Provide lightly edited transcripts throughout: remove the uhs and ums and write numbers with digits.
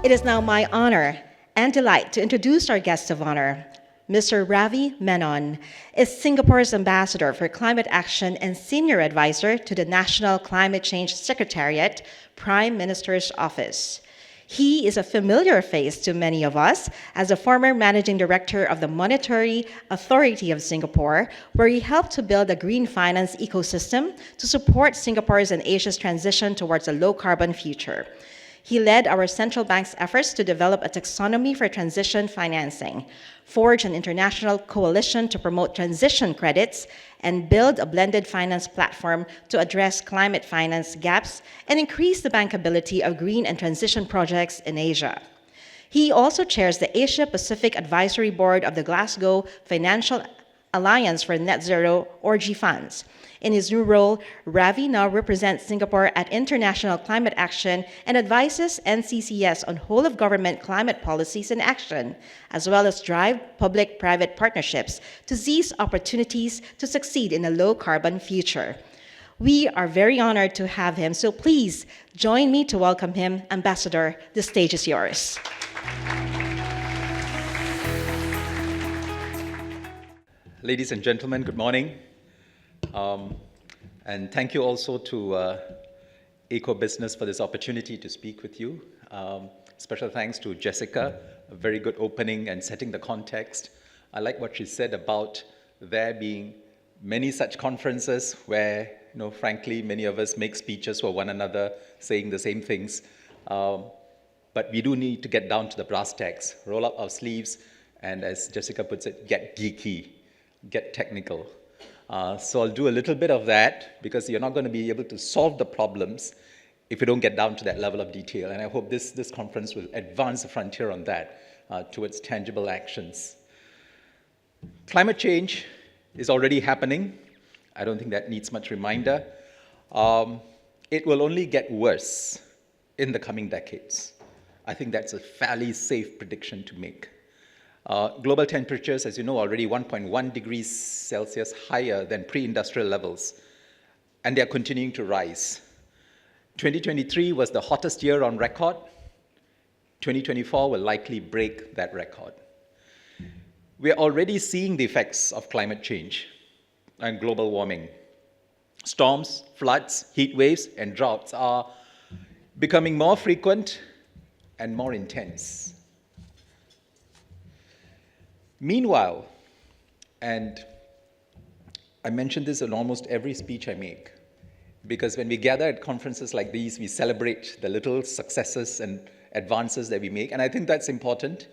It is now my honor and delight to introduce our guest of honor. Mr. Ravi Menon is Singapore's ambassador for climate action and senior advisor to the National Climate Change Secretariat, Prime Minister's Office. He is a familiar face to many of us as a former managing director of the Monetary Authority of Singapore, where he helped to build a green finance ecosystem to support Singapore's and Asia's transition towards a low-carbon future. He led our central bank's efforts to develop a taxonomy for transition financing, forge an international coalition to promote transition credits, and build a blended finance platform to address climate finance gaps and increase the bankability of green and transition projects in Asia. He also chairs the Asia-Pacific Advisory Board of the Glasgow Financial Alliance for Net Zero, or GFANZ. In his new role, Ravi now represents Singapore at International Climate Action and advises NCCS on whole-of-government climate policies and action, as well as drive public-private partnerships to seize opportunities to succeed in a low-carbon future. We are very honored to have him, so please join me to welcome him. Ambassador, the stage is yours. Ladies and gentlemen, good morning. And thank you also to EcoBusiness for this opportunity to speak with you. Special thanks to Jessica, a very good opening and setting the context. I like what she said about there being many such conferences where, frankly, many of us make speeches for one another saying the same things. But we do need to get down to the brass tacks, roll up our sleeves, and as Jessica puts it, get geeky, get technical. So I'll do a little bit of that because you're not going to be able to solve the problems if you don't get down to that level of detail. And I hope this conference will advance the frontier on that towards tangible actions. Climate change is already happening. I don't think that needs much reminder. It will only get worse in the coming decades. I think that's a fairly safe prediction to make. Global temperatures, as you know, already 1.1 degrees Celsius higher than pre-industrial levels, and they are continuing to rise. 2023 was the hottest year on record. 2024 will likely break that record. We are already seeing the effects of climate change and global warming. Storms, floods, heat waves, and droughts are becoming more frequent and more intense. Meanwhile, and I mention this in almost every speech I make, because when we gather at conferences like these, we celebrate the little successes and advances that we make, and I think that's important.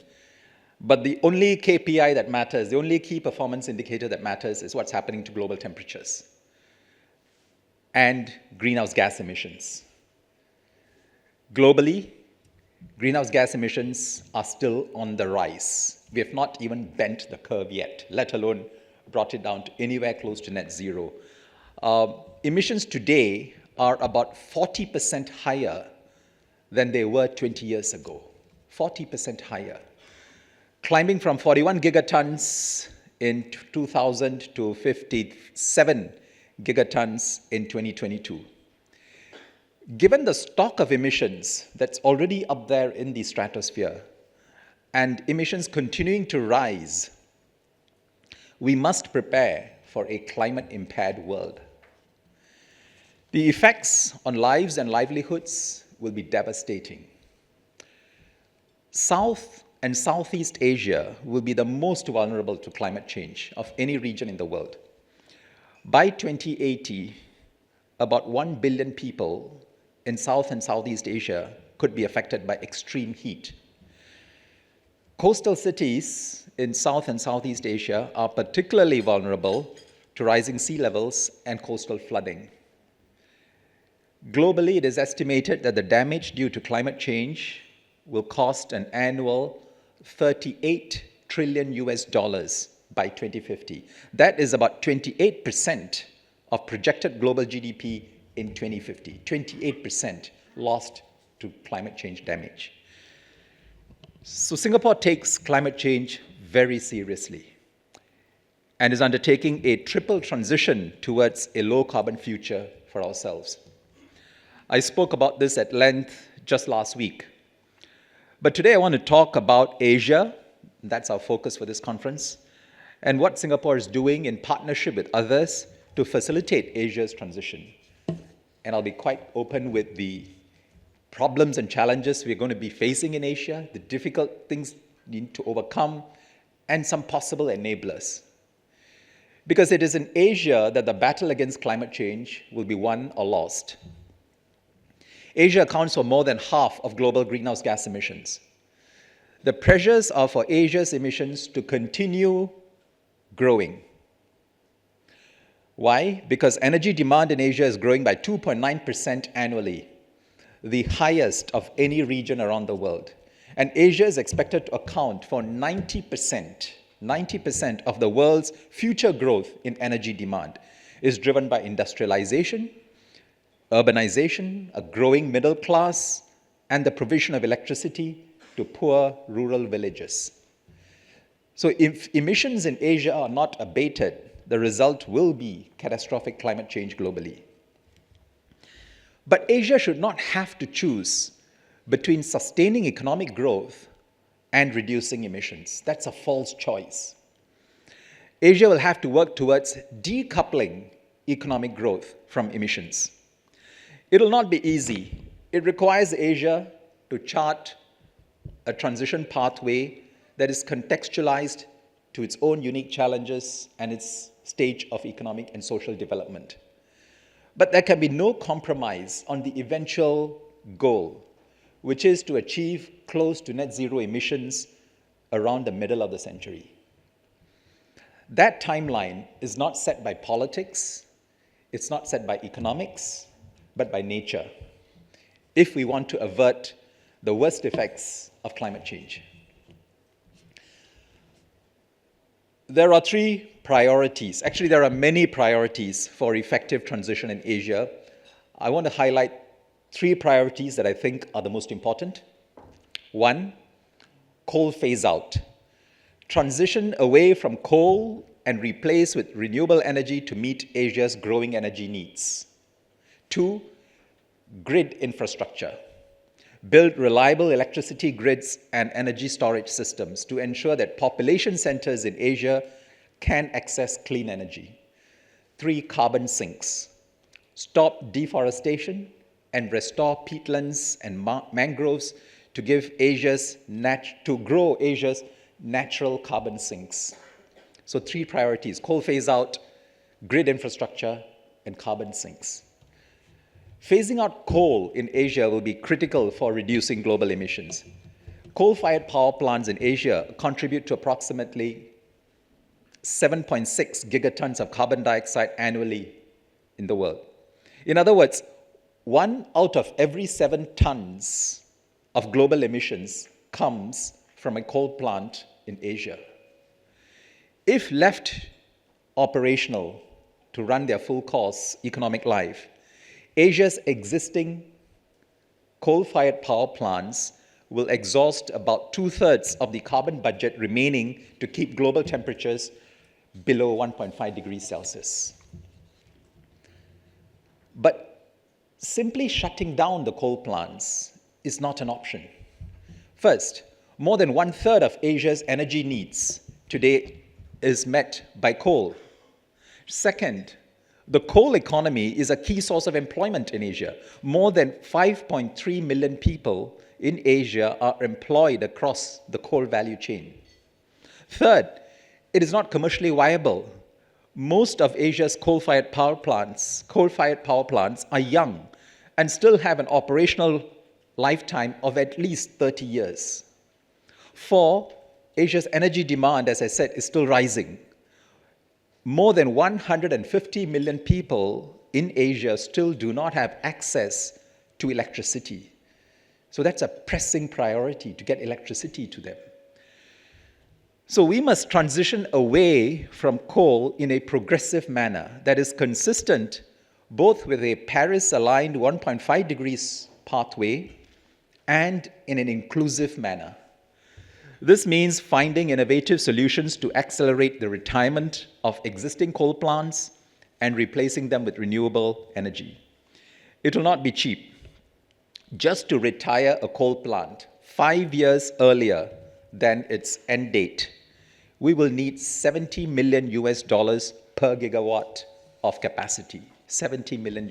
But the only KPI that matters, the only key performance indicator that matters is what's happening to global temperatures and greenhouse gas emissions. Globally, greenhouse gas emissions are still on the rise. We have not even bent the curve yet, let alone brought it down to anywhere close to net zero. Emissions today are about 40% higher than they were 20 years ago. 40% higher. Climbing from 41 gigatons in 2000 to 57 gigatons in 2022. Given the stock of emissions that's already up there in the stratosphere, and emissions continuing to rise, we must prepare for a climate-impaired world. The effects on lives and livelihoods will be devastating. South and Southeast Asia will be the most vulnerable to climate change of any region in the world. By 2080, about 1 billion people in South and Southeast Asia could be affected by extreme heat. Coastal cities in South and Southeast Asia are particularly vulnerable to rising sea levels and coastal flooding. Globally, it is estimated that the damage due to climate change will cost an annual $38 trillion by 2050. That is about 28% of projected global GDP in 2050. 28% lost to climate change damage. So Singapore takes climate change very seriously and is undertaking a triple transition towards a low-carbon future for ourselves. I spoke about this at length just last week. But today I want to talk about Asia. That's our focus for this conference, and what Singapore is doing in partnership with others to facilitate Asia's transition. And I'll be quite open with the problems and challenges we're going to be facing in Asia, the difficult things we need to overcome, and some possible enablers. Because it is in Asia that the battle against climate change will be won or lost. Asia accounts for more than half of global greenhouse gas emissions. The pressures are for Asia's emissions to continue growing. Why? Because energy demand in Asia is growing by 2.9% annually, the highest of any region around the world. And Asia is expected to account for 90% of the world's future growth in energy demand is driven by industrialization, urbanization, a growing middle class, and the provision of electricity to poor rural villages. So if emissions in Asia are not abated, the result will be catastrophic climate change globally. But Asia should not have to choose between sustaining economic growth and reducing emissions. That's a false choice. Asia will have to work towards decoupling economic growth from emissions. It will not be easy. It requires Asia to chart a transition pathway that is contextualized to its own unique challenges and its stage of economic and social development. But there can be no compromise on the eventual goal, which is to achieve close to net zero emissions around the middle of the century. That timeline is not set by politics, it's not set by economics, but by nature, if we want to avert the worst effects of climate change. There are three priorities. Actually, there are many priorities for effective transition in Asia. I want to highlight three priorities that I think are the most important. One, coal phase out. Transition away from coal and replace with renewable energy to meet Asia's growing energy needs. Two, grid infrastructure. Build reliable electricity grids and energy storage systems to ensure that population centers in Asia can access clean energy. Three, carbon sinks. Stop deforestation and restore peatlands and mangroves to grow Asia's natural carbon sinks. So three priorities: coal phase out, grid infrastructure, and carbon sinks. Phasing out coal in Asia will be critical for reducing global emissions. Coal-fired power plants in Asia contribute to approximately 7.6 gigatons of carbon dioxide annually in the world. In other words, 1 out of every 7 tons of global emissions comes from a coal plant in Asia. If left operational to run their full course economic life, Asia's existing coal-fired power plants will exhaust about 2/3 of the carbon budget remaining to keep global temperatures below 1.5 degrees Celsius. But simply shutting down the coal plants is not an option. First, more than 1/3 of Asia's energy needs today is met by coal. Second, the coal economy is a key source of employment in Asia. More than 5.3 million people in Asia are employed across the coal value chain. Third, it is not commercially viable. Most of Asia's coal-fired power plants are young and still have an operational lifetime of at least 30 years. Four, Asia's energy demand, as I said, is still rising. More than 150 million people in Asia still do not have access to electricity. So that's a pressing priority, to get electricity to them. So we must transition away from coal in a progressive manner that is consistent both with a Paris-aligned 1.5 degrees pathway and in an inclusive manner. This means finding innovative solutions to accelerate the retirement of existing coal plants and replacing them with renewable energy. It will not be cheap. Just to retire a coal plant 5 years earlier than its end date, we will need $70 million per gigawatt of capacity. $70 million.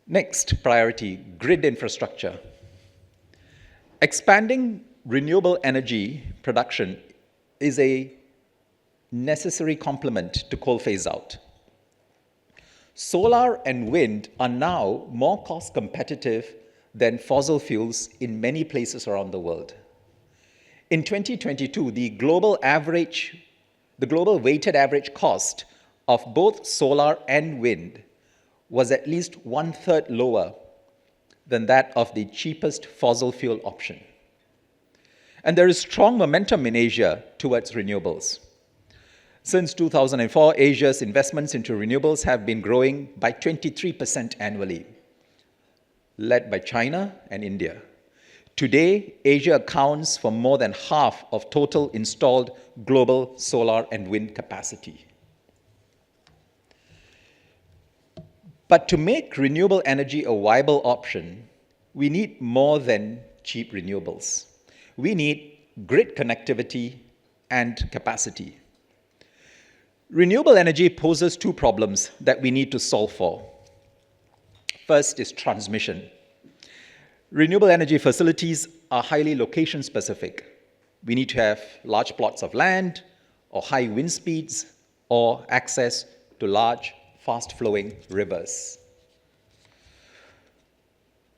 Next priority, grid infrastructure. Expanding renewable energy production is a necessary complement to coal phase out. Solar and wind are now more cost competitive than fossil fuels in many places around the world. In 2022, the global weighted average cost of both solar and wind was at least 1/3 lower than that of the cheapest fossil fuel option. And there is strong momentum in Asia towards renewables. Since 2004, Asia's investments into renewables have been growing by 23% annually, led by China and India. Today, Asia accounts for more than half of total installed global solar and wind capacity. But to make renewable energy a viable option, we need more than cheap renewables. We need grid connectivity and capacity. Renewable energy poses two problems that we need to solve for. First is transmission. Renewable energy facilities are highly location specific. We need to have large plots of land, or high wind speeds, or access to large, fast-flowing rivers.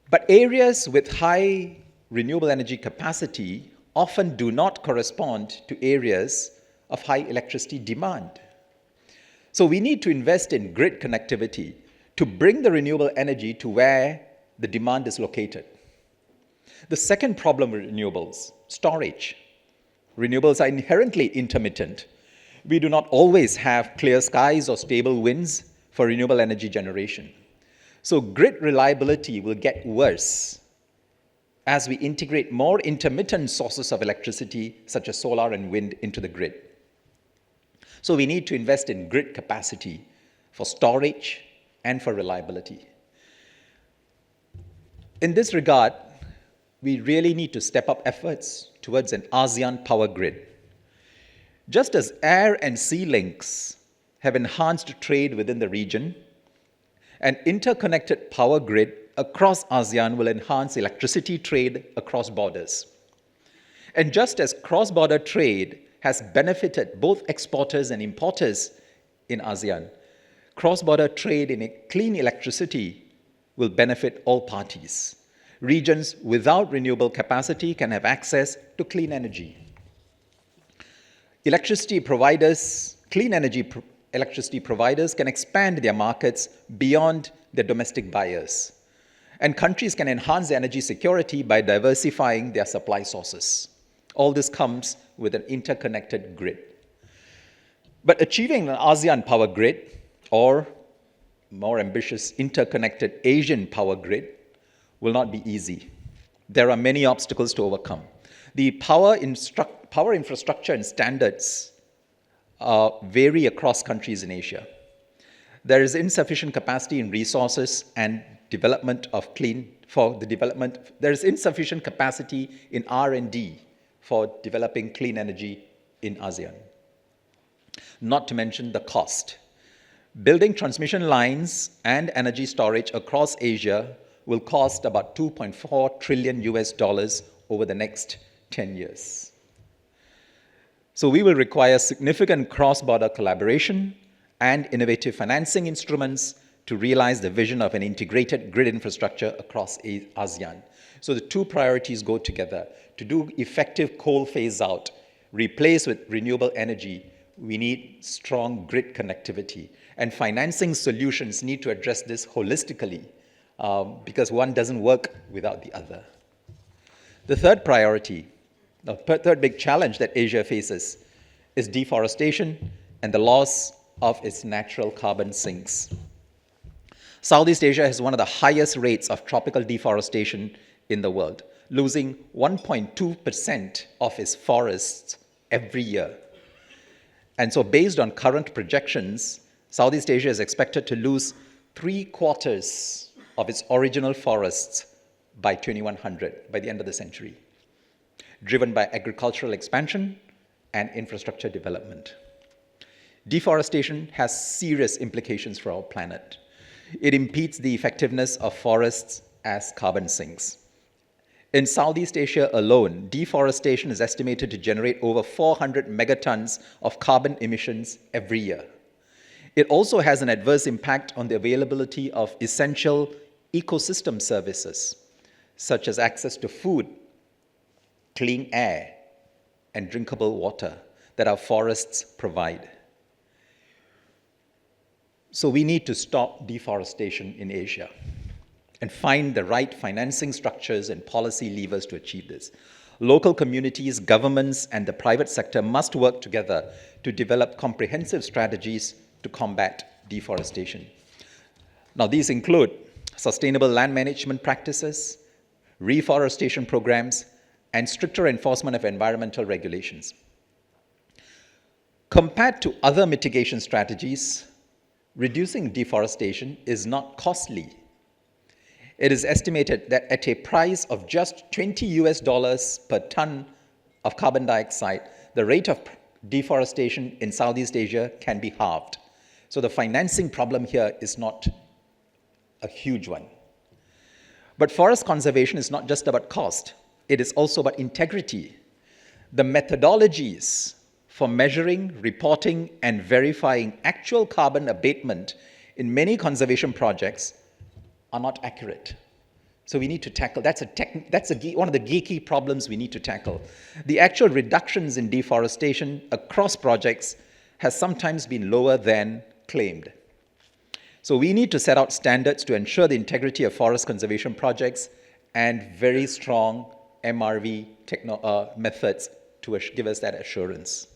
But areas with high renewable energy capacity often do not correspond to areas of high electricity demand. So we need to invest in grid connectivity to bring the renewable energy to where the demand is located. The second problem with renewables, storage. Renewables are inherently intermittent. We do not always have clear skies or stable winds for renewable energy generation. So grid reliability will get worse as we integrate more intermittent sources of electricity, such as solar and wind, into the grid. So we need to invest in grid capacity for storage and for reliability. In this regard, we really need to step up efforts towards an ASEAN power grid. Just as air and sea links have enhanced trade within the region, an interconnected power grid across ASEAN will enhance electricity trade across borders. And just as cross-border trade has benefited both exporters and importers in ASEAN, cross-border trade in clean electricity will benefit all parties. Regions without renewable capacity can have access to clean energy. Clean energy electricity providers can expand their markets beyond their domestic buyers. And countries can enhance their energy security by diversifying their supply sources. All this comes with an interconnected grid. But achieving an ASEAN power grid, or more ambitious, interconnected Asian power grid, will not be easy. There are many obstacles to overcome. The power infrastructure and standards vary across countries in Asia. There is insufficient capacity in resources and development of there is insufficient capacity in R&D for developing clean energy in ASEAN. Not to mention the cost. Building transmission lines and energy storage across Asia will cost about $2.4 trillion over the next 10 years. So we will require significant cross-border collaboration and innovative financing instruments to realize the vision of an integrated grid infrastructure across ASEAN. So the two priorities go together. To do effective coal phase out, replace with renewable energy, we need strong grid connectivity. And financing solutions need to address this holistically, because one doesn't work without the other. The third priority, the third big challenge that Asia faces is deforestation and the loss of its natural carbon sinks. Southeast Asia has one of the highest rates of tropical deforestation in the world, losing 1.2% of its forests every year. And so based on current projections, Southeast Asia is expected to lose 3/4 of its original forests by 2100, by the end of the century, driven by agricultural expansion and infrastructure development. Deforestation has serious implications for our planet. It impedes the effectiveness of forests as carbon sinks. In Southeast Asia alone, deforestation is estimated to generate over 400 megatons of carbon emissions every year. It also has an adverse impact on the availability of essential ecosystem services, such as access to food, clean air, and drinkable water that our forests provide. So we need to stop deforestation in Asia and find the right financing structures and policy levers to achieve this. Local communities, governments, and the private sector must work together to develop comprehensive strategies to combat deforestation. Now, these include sustainable land management practices, reforestation programs, and stricter enforcement of environmental regulations. Compared to other mitigation strategies, reducing deforestation is not costly. It is estimated that at a price of just $20 per ton of carbon dioxide, the rate of deforestation in Southeast Asia can be halved. So the financing problem here is not a huge one. But forest conservation is not just about cost. It is also about integrity. The methodologies for measuring, reporting, and verifying actual carbon abatement in many conservation projects are not accurate. So we need to tackle, one of the geeky problems we need to tackle. The actual reductions in deforestation across projects has sometimes been lower than claimed. So we need to set out standards to ensure the integrity of forest conservation projects and very strong MRV methods to give us that assurance.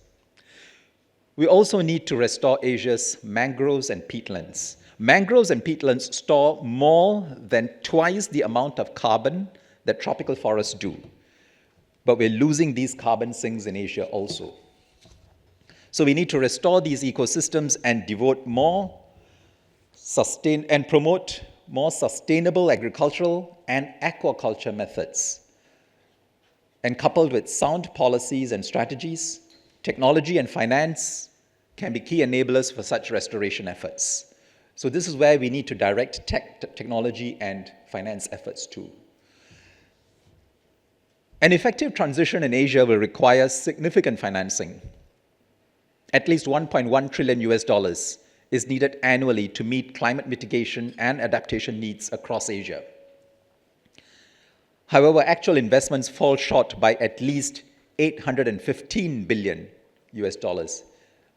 We also need to restore Asia's mangroves and peatlands. Mangroves and peatlands store more than twice the amount of carbon that tropical forests do. But we're losing these carbon sinks in Asia also. So we need to restore these ecosystems and devote promote more sustainable agricultural and aquaculture methods. And coupled with sound policies and strategies, technology and finance can be key enablers for such restoration efforts. So this is where we need to direct technology and finance efforts too. An effective transition in Asia will require significant financing. At least $1.1 trillion is needed annually to meet climate mitigation and adaptation needs across Asia. However, actual investments fall short by at least $815 billion,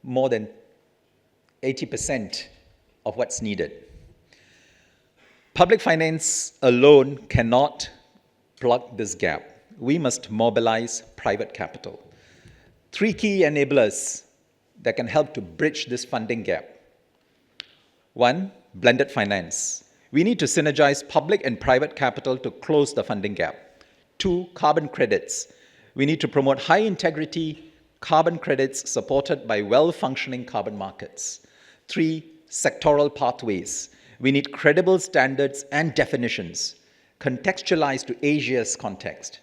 more than 80% of what's needed. Public finance alone cannot plug this gap. We must mobilize private capital. 3 key enablers that can help to bridge this funding gap. 1, blended finance. We need to synergize public and private capital to close the funding gap. 2, carbon credits. We need to promote high-integrity carbon credits supported by well-functioning carbon markets. 3, sectoral pathways. We need credible standards and definitions contextualized to Asia's context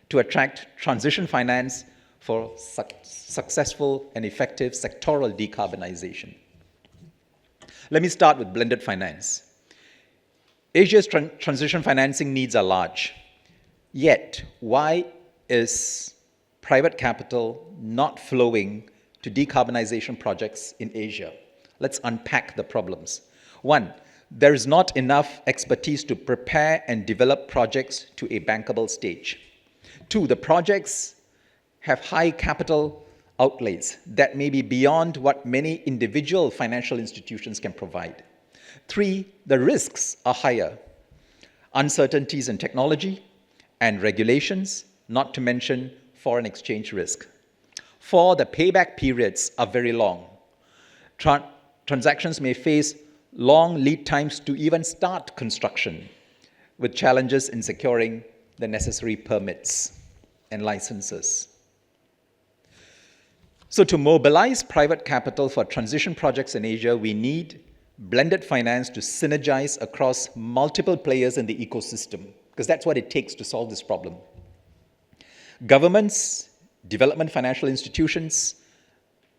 to attract transition finance for successful and effective sectoral decarbonization. Let me start with blended finance. Asia's transition financing needs are large. Yet, why is private capital not flowing to decarbonization projects in Asia? Let's unpack the problems. 1, there is not enough expertise to prepare and develop projects to a bankable stage. 2, the projects have high capital outlays that may be beyond what many individual financial institutions can provide. 3, the risks are higher. Uncertainties in technology and regulations, not to mention foreign exchange risk. 4, the payback periods are very long. Transactions may face long lead times to even start construction, with challenges in securing the necessary permits and licenses. So to mobilize private capital for transition projects in Asia, we need blended finance to synergize across multiple players in the ecosystem. because that's what it takes to solve this problem. Governments, development financial institutions,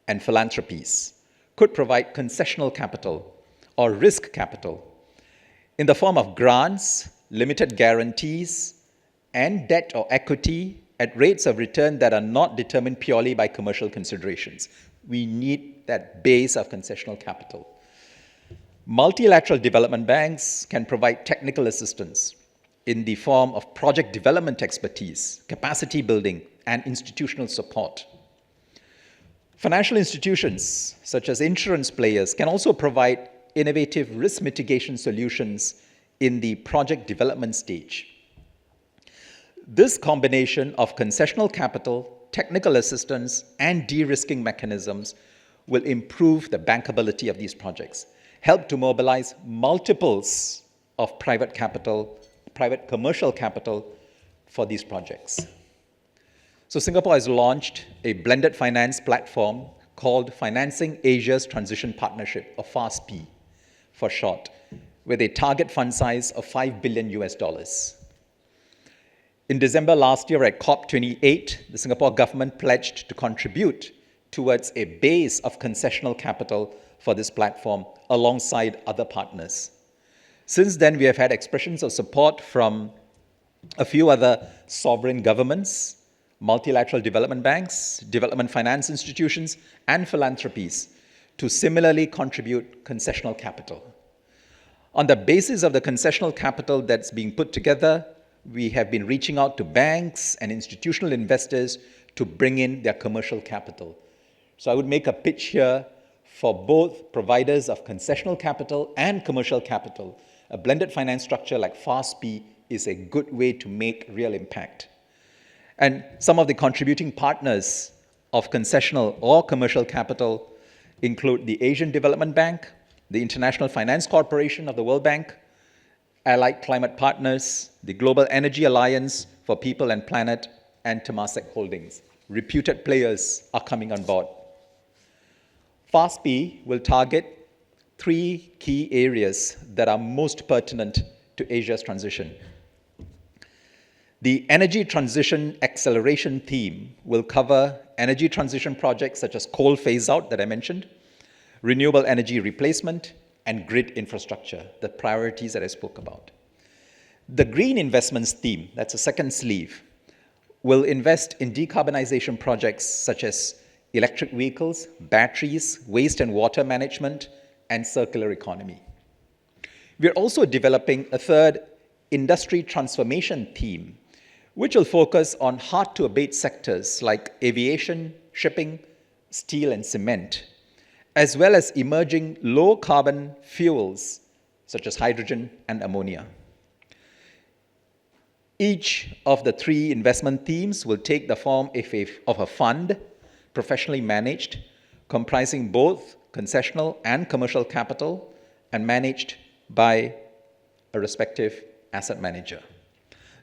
and philanthropies could provide concessional capital or risk capital in the form of grants, limited guarantees, and debt or equity at rates of return that are not determined purely by commercial considerations. We need that base of concessional capital. Multilateral development banks can provide technical assistance in the form of project development expertise, capacity building, and institutional support. Financial institutions, such as insurance players, can also provide innovative risk mitigation solutions in the project development stage. This combination of concessional capital, technical assistance, and de-risking mechanisms will improve the bankability of these projects, help to mobilize multiples of private capital, private commercial capital for these projects. So Singapore has launched a blended finance platform called Financing Asia's Transition Partnership, or FASP for short, with a target fund size of $5 billion US. In December last year at COP28, the Singapore government pledged to contribute towards a base of concessional capital for this platform alongside other partners. Since then, we have had expressions of support from a few other sovereign governments, multilateral development banks, development finance institutions, and philanthropies to similarly contribute concessional capital. On the basis of the concessional capital that's being put together, we have been reaching out to banks and institutional investors to bring in their commercial capital. So I would make a pitch here for both providers of concessional capital and commercial capital. A blended finance structure like FASP is a good way to make real impact. And some of the contributing partners of concessional or commercial capital include the Asian Development Bank, the International Finance Corporation of the World Bank, Allied Climate Partners, the Global Energy Alliance for People and Planet, and Temasek Holdings. Reputed players are coming on board. FASP will target 3 key areas that are most pertinent to Asia's transition. The Energy Transition Acceleration theme will cover energy transition projects such as coal phase-out that I mentioned, renewable energy replacement, and grid infrastructure, the priorities that I spoke about. The Green Investments theme, that's a second sleeve, will invest in decarbonization projects such as electric vehicles, batteries, waste and water management, and circular economy. We're also developing a third industry transformation theme, which will focus on hard-to-abate sectors like aviation, shipping, steel, and cement, as well as emerging low-carbon fuels such as hydrogen and ammonia. Each of the 3 investment themes will take the form of a fund, professionally managed, comprising both concessional and commercial capital, and managed by a respective asset manager.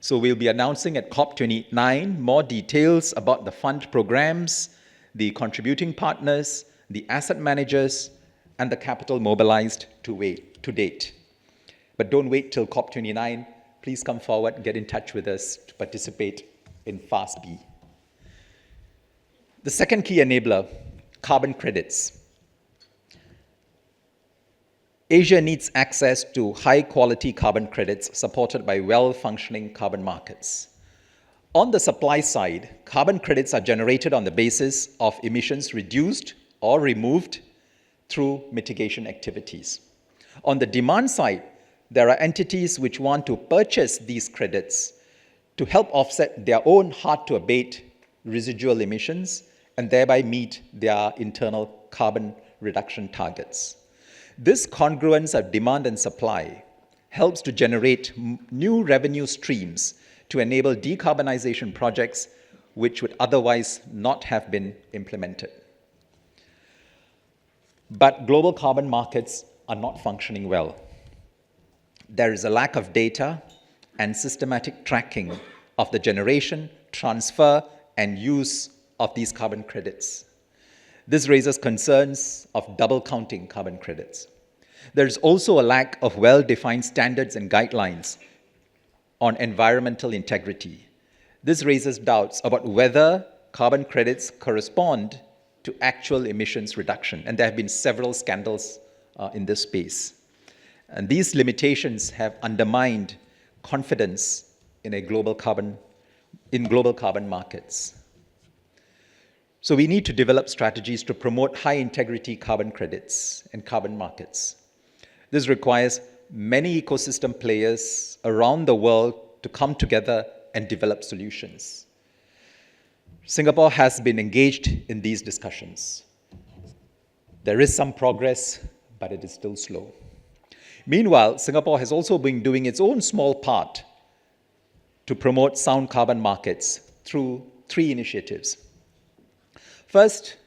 So we'll be announcing at COP29 more details about the fund programs, the contributing partners, the asset managers, and the capital mobilized to date. But don't wait till COP29. Please come forward and get in touch with us to participate in FASP. The second key enabler, carbon credits. Asia needs access to high-quality carbon credits supported by well-functioning carbon markets. On the supply side, carbon credits are generated on the basis of emissions reduced or removed through mitigation activities. On the demand side, there are entities which want to purchase these credits to help offset their own hard-to-abate residual emissions and thereby meet their internal carbon reduction targets. This congruence of demand and supply helps to generate new revenue streams to enable decarbonization projects which would otherwise not have been implemented. But global carbon markets are not functioning well. There is a lack of data and systematic tracking of the generation, transfer, and use of these carbon credits. This raises concerns of double counting carbon credits. There is also a lack of well-defined standards and guidelines on environmental integrity. This raises doubts about whether carbon credits correspond to actual emissions reduction, and there have been several scandals in this space. And these limitations have undermined confidence in global carbon markets. So we need to develop strategies to promote high-integrity carbon credits and carbon markets. This requires many ecosystem players around the world to come together and develop solutions. Singapore has been engaged in these discussions. There is some progress, but it is still slow. Meanwhile, Singapore has also been doing its own small part to promote sound carbon markets through 3 initiatives. First,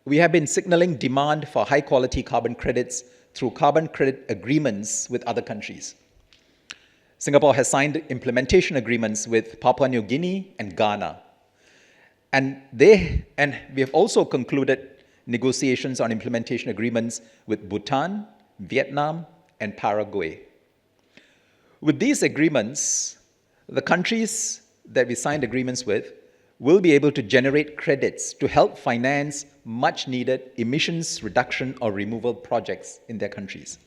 we have been signaling demand for high-quality carbon credits through carbon credit agreements with other countries. Singapore has signed implementation agreements with Papua New Guinea and Ghana. And we have also concluded negotiations on implementation agreements with Bhutan, Vietnam, and Paraguay. With these agreements, the countries that we signed agreements with will be able to generate credits to help finance much-needed emissions reduction or removal projects in their countries.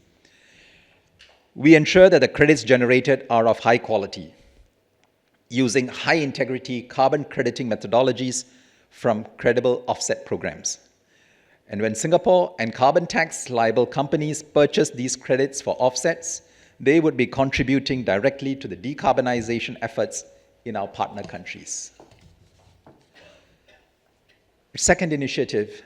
We ensure that the credits generated are of high quality, using high-integrity carbon crediting methodologies from credible offset programs. And when Singapore and carbon tax liable companies purchase these credits for offsets, they would be contributing directly to the decarbonization efforts in our partner countries. Second initiative,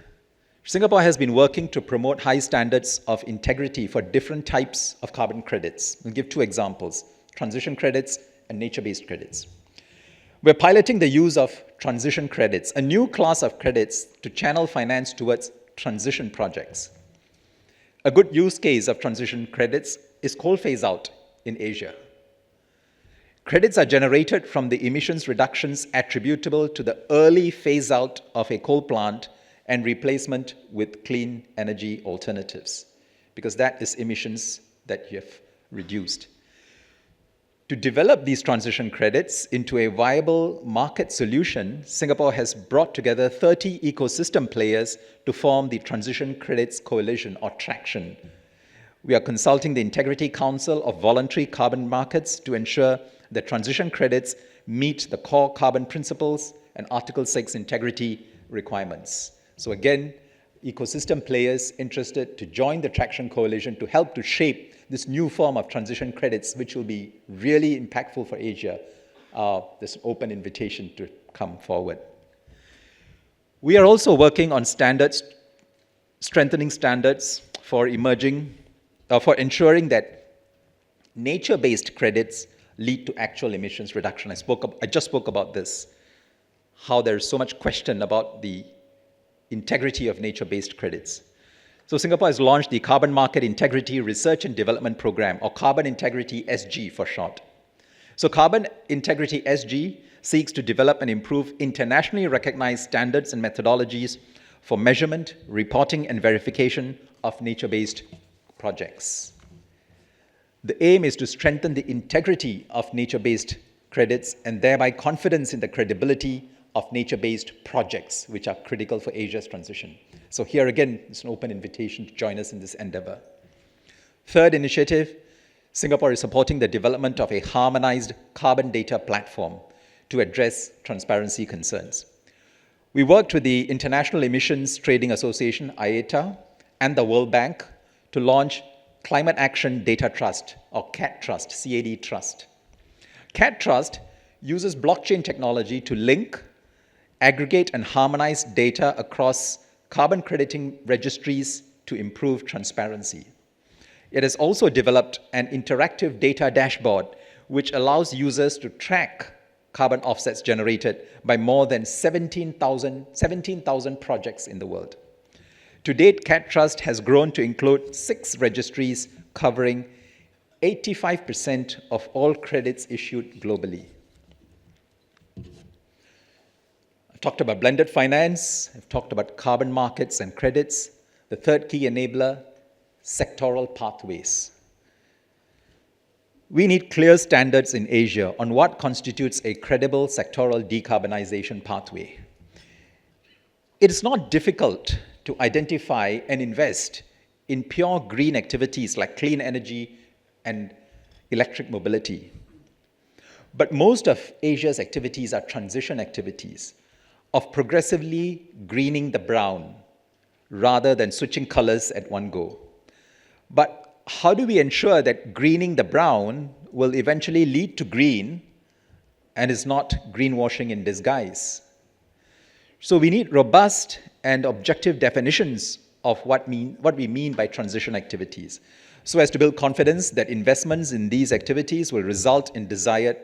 Singapore has been working to promote high standards of integrity for different types of carbon credits. I'll give 2 examples, transition credits and nature-based credits. We're piloting the use of transition credits, a new class of credits to channel finance towards transition projects. A good use case of transition credits is coal phase-out in Asia. Credits are generated from the emissions reductions attributable to the early phase-out of a coal plant and replacement with clean energy alternatives, because that is emissions that you have reduced. To develop these transition credits into a viable market solution, Singapore has brought together 30 ecosystem players to form the Transition Credits Coalition, or TRACTION. We are consulting the Integrity Council of Voluntary Carbon Markets to ensure that transition credits meet the core carbon principles and Article 6 integrity requirements. So again, ecosystem players interested to join the Traction Coalition to help to shape this new form of transition credits, which will be really impactful for Asia. This open invitation to come forward. We are also working on standards, strengthening standards for ensuring that nature-based credits lead to actual emissions reduction. I just spoke about this, how there's so much question about the integrity of nature-based credits. So Singapore has launched the Carbon Market Integrity Research and Development Program, or Carbon Integrity SG for short. So Carbon Integrity SG seeks to develop and improve internationally recognized standards and methodologies for measurement, reporting, and verification of nature-based projects. The aim is to strengthen the integrity of nature-based credits and thereby confidence in the credibility of nature-based projects, which are critical for Asia's transition. So here again, it's an open invitation to join us in this endeavor. Third initiative, Singapore is supporting the development of a harmonized carbon data platform to address transparency concerns. We worked with the International Emissions Trading Association, IATA, and the World Bank to launch Climate Action Data Trust, or CAD Trust, CAD Trust. CAD Trust uses blockchain technology to link, aggregate, and harmonize data across carbon crediting registries to improve transparency. It has also developed an interactive data dashboard which allows users to track carbon offsets generated by more than 17,000 projects in the world. To date, CAD Trust has grown to include 6 registries covering 85% of all credits issued globally. I've talked about blended finance, I've talked about carbon markets and credits. The third key enabler, sectoral pathways. We need clear standards in Asia on what constitutes a credible sectoral decarbonization pathway. It is not difficult to identify and invest in pure green activities like clean energy and electric mobility. But most of Asia's activities are transition activities of progressively greening the brown rather than switching colors at one go. But how do we ensure that greening the brown will eventually lead to green and is not greenwashing in disguise? So we need robust and objective definitions of what we mean by transition activities, so as to build confidence that investments in these activities will result in desired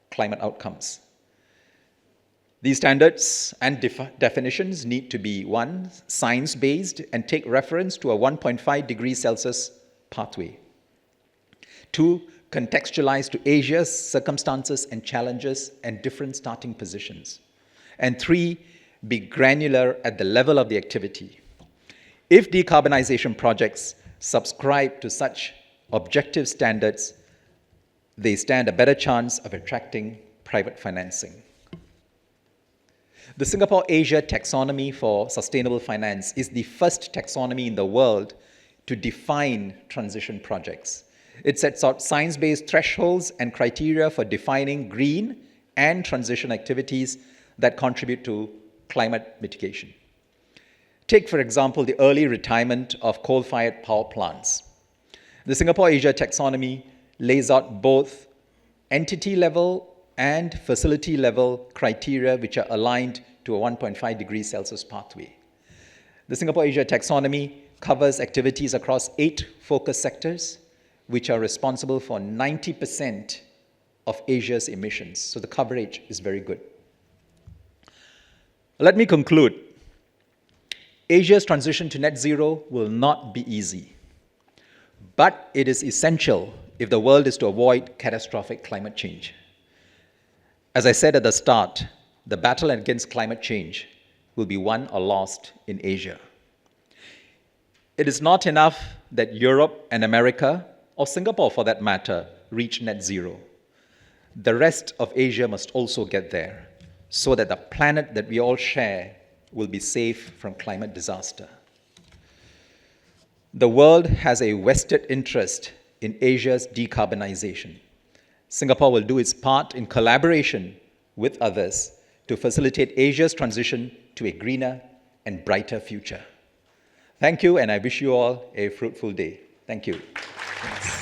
climate outcomes. These standards and definitions need to be, one, science-based and take reference to a 1.5 degrees Celsius pathway. Two, contextualized to Asia's circumstances and challenges and different starting positions. And three, be granular at the level of the activity. If decarbonization projects subscribe to such objective standards, they stand a better chance of attracting private financing. The Singapore-Asia Taxonomy for Sustainable Finance is the first taxonomy in the world to define transition projects. It sets out science-based thresholds and criteria for defining green and transition activities that contribute to climate mitigation. Take, for example, the early retirement of coal-fired power plants. The Singapore-Asia Taxonomy lays out both entity-level and facility-level criteria which are aligned to a 1.5 degrees Celsius pathway. The Singapore-Asia Taxonomy covers activities across 8 focus sectors, which are responsible for 90% of Asia's emissions. So the coverage is very good. Let me conclude. Asia's transition to net zero will not be easy, but it is essential if the world is to avoid catastrophic climate change. As I said at the start, the battle against climate change will be won or lost in Asia. It is not enough that Europe and America, or Singapore for that matter, reach net zero. The rest of Asia must also get there, so that the planet that we all share will be safe from climate disaster. The world has a vested interest in Asia's decarbonization. Singapore will do its part in collaboration with others to facilitate Asia's transition to a greener and brighter future. Thank you, and I wish you all a fruitful day. Thank you. Thanks.